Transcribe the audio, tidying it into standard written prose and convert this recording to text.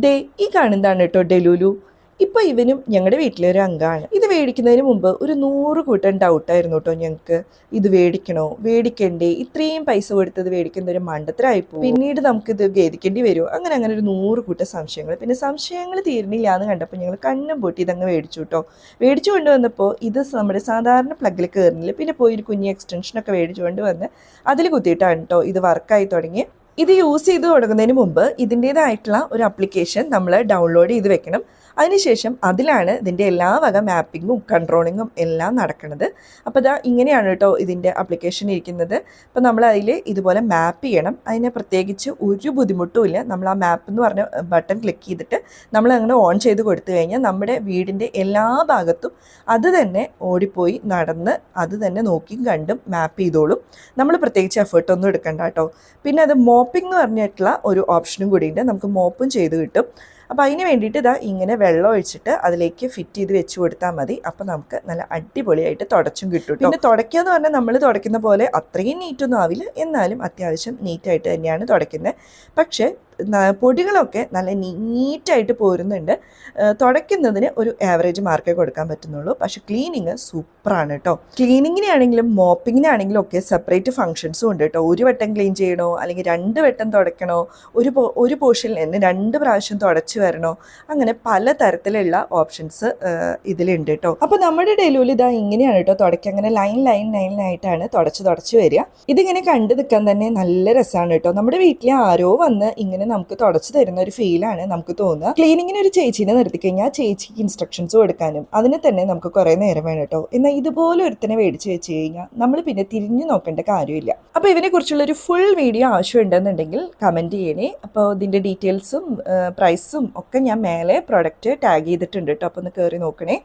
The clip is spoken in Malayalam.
ദേ ഈ കാണുന്നതാണ് കേട്ടോ ഡെലൂലു. ഇപ്പോൾ ഇവനും ഞങ്ങളുടെ വീട്ടിലെ ഒരു അംഗമാണ്. ഇത് മേടിക്കുന്നതിന് മുമ്പ് ഒരു 100 കൂട്ടം ഡൗട്ടായിരുന്നു കേട്ടോ ഞങ്ങൾക്ക്. ഇത് മേടിക്കണോ മേടിക്കണ്ടേ, ഇത്രയും പൈസ കൊടുത്തത് മേടിക്കുന്ന ഒരു മണ്ടത്തരമായിപ്പോ, പിന്നീട് നമുക്കിത് ഖേദിക്കേണ്ടി വരുമോ, അങ്ങനെ ഒരു 100 കൂട്ടം സംശയങ്ങൾ. പിന്നെ സംശയങ്ങൾ തീർന്നില്ല എന്ന് കണ്ടപ്പോൾ ഞങ്ങൾ കണ്ണും പൊട്ടി ഇതങ്ങ് മേടിച്ചു കേട്ടോ. മേടിച്ചു കൊണ്ടുവന്നപ്പോൾ ഇത് നമ്മുടെ സാധാരണ പ്ലഗിൽ കയറുന്നില്ല. പിന്നെ പോയി ഒരു കുഞ്ഞ് എക്സ്റ്റൻഷനൊക്കെ മേടിച്ചു കൊണ്ട് വന്ന് അതിൽ കുത്തിയിട്ടാണ് കേട്ടോ ഇത് വർക്കായി തുടങ്ങി. ഇത് യൂസ് ചെയ്ത് തുടങ്ങുന്നതിന് മുമ്പ് ഇതിൻ്റേതായിട്ടുള്ള ഒരു ആപ്ലിക്കേഷൻ നമ്മൾ ഡൗൺലോഡ് ചെയ്ത് വെക്കണം. അതിനുശേഷം അതിലാണ് ഇതിൻ്റെ എല്ലാ വക മാപ്പിങ്ങും കൺട്രോളിങ്ങും എല്ലാം നടക്കുന്നത്. അപ്പോൾ ഇതാ ഇങ്ങനെയാണ് കേട്ടോ ഇതിൻ്റെ ആപ്ലിക്കേഷൻ ഇരിക്കുന്നത്. അപ്പോൾ നമ്മൾ അതിൽ ഇതുപോലെ മാപ്പ് ചെയ്യണം. അതിന് പ്രത്യേകിച്ച് ഒരു ബുദ്ധിമുട്ടും ഇല്ല. നമ്മൾ ആ മാപ്പ് എന്ന് പറഞ്ഞ ബട്ടൺ ക്ലിക്ക് ചെയ്തിട്ട് നമ്മൾ അങ്ങനെ ഓൺ ചെയ്ത് കൊടുത്തു കഴിഞ്ഞാൽ നമ്മുടെ വീടിൻ്റെ എല്ലാ ഭാഗത്തും അത് തന്നെ ഓടിപ്പോയി നടന്ന് അത് തന്നെ നോക്കിയും കണ്ടും മാപ്പ് ചെയ്തോളും. നമ്മൾ പ്രത്യേകിച്ച് എഫേർട്ടൊന്നും എടുക്കണ്ട കേട്ടോ. പിന്നെ അത് മോപ്പിംഗ് എന്ന് പറഞ്ഞിട്ടുള്ള ഒരു ഓപ്ഷനും കൂടിയുണ്ട്. നമുക്ക് മോപ്പും ചെയ്ത് കിട്ടും. അപ്പോൾ അതിന് വേണ്ടിയിട്ട് ഇതാ ഇങ്ങനെ വെള്ളം ഒഴിച്ചിട്ട് അതിലേക്ക് ഫിറ്റ് ചെയ്ത് വെച്ച് കൊടുത്താൽ മതി. അപ്പോൾ നമുക്ക് നല്ല അടിപൊളിയായിട്ട് തുടച്ചും കിട്ടും. പിന്നെ തുടയ്ക്കുക എന്ന് പറഞ്ഞാൽ നമ്മൾ തുടയ്ക്കുന്ന പോലെ അത്രയും നീറ്റൊന്നും ആവില്ല, എന്നാലും അത്യാവശ്യം നീറ്റായിട്ട് തന്നെയാണ് തുടയ്ക്കുന്നത്. പക്ഷേ പൊടികളൊക്കെ നല്ല നീറ്റായിട്ട് പോരുന്നുണ്ട്. തുടയ്ക്കുന്നതിന് ഒരു ആവറേജ് മാർക്കേ കൊടുക്കാൻ പറ്റുന്നുള്ളൂ. പക്ഷേ ക്ലീനിങ് സൂപ്പറാണ് കേട്ടോ. ക്ലീനിങ്ങിനാണെങ്കിലും മോപ്പിങ്ങിനാണെങ്കിലും ഒക്കെ സെപ്പറേറ്റ് ഫങ്ഷൻസും ഉണ്ട് കേട്ടോ. ഒരു വട്ടം ക്ലീൻ ചെയ്യണോ അല്ലെങ്കിൽ 2 വട്ടം തുടയ്ക്കണോ, ഒരു പോർഷനിൽ തന്നെ 2 പ്രാവശ്യം തുടച്ച് വരണോ, അങ്ങനെ പല തരത്തിലുള്ള ഓപ്ഷൻസ് ഇതിലുണ്ട് കേട്ടോ. അപ്പോൾ നമ്മുടെ ഡെലൂല് ഇതാ ഇങ്ങനെയാണ് കേട്ടോ തുടയ്ക്കുക. അങ്ങനെ ലൈനായിട്ടാണ് തുടച്ച് വരിക. ഇതിങ്ങനെ കണ്ടു നിൽക്കാൻ തന്നെ നല്ല രസമാണ് കേട്ടോ. നമ്മുടെ വീട്ടിൽ ആരോ വന്ന് ഇങ്ങനെ നമുക്ക് തുടച്ചു തരുന്ന ഒരു ഫീലാണ് നമുക്ക് തോന്നുക. ക്ലീനിങ്ങിന് ഒരു ചേച്ചീനെ നിർത്തി കഴിഞ്ഞാൽ ചേച്ചിക്ക് ഇൻസ്ട്രക്ഷൻസ് കൊടുക്കാനും അതിന് തന്നെ നമുക്ക് കുറേ നേരം വേണം കേട്ടോ. എന്നാൽ ഇതുപോലെ ഒരുത്തനെ മേടിച്ച് വെച്ച് കഴിഞ്ഞാൽ നമ്മൾ പിന്നെ തിരിഞ്ഞു നോക്കേണ്ട കാര്യമില്ല. അപ്പോൾ ഇതിനെ കുറിച്ചുള്ളൊരു ഫുൾ വീഡിയോ ആവശ്യമുണ്ടെന്നുണ്ടെങ്കിൽ കമൻറ്റ് ചെയ്യണേ. അപ്പോൾ ഇതിൻ്റെ ഡീറ്റെയിൽസും പ്രൈസും ഒക്കെ ഞാൻ മേലെ പ്രൊഡക്റ്റ് ടാഗ് ചെയ്തിട്ടുണ്ട് കേട്ടോ. അപ്പോൾ ഒന്ന് കയറി നോക്കണേ.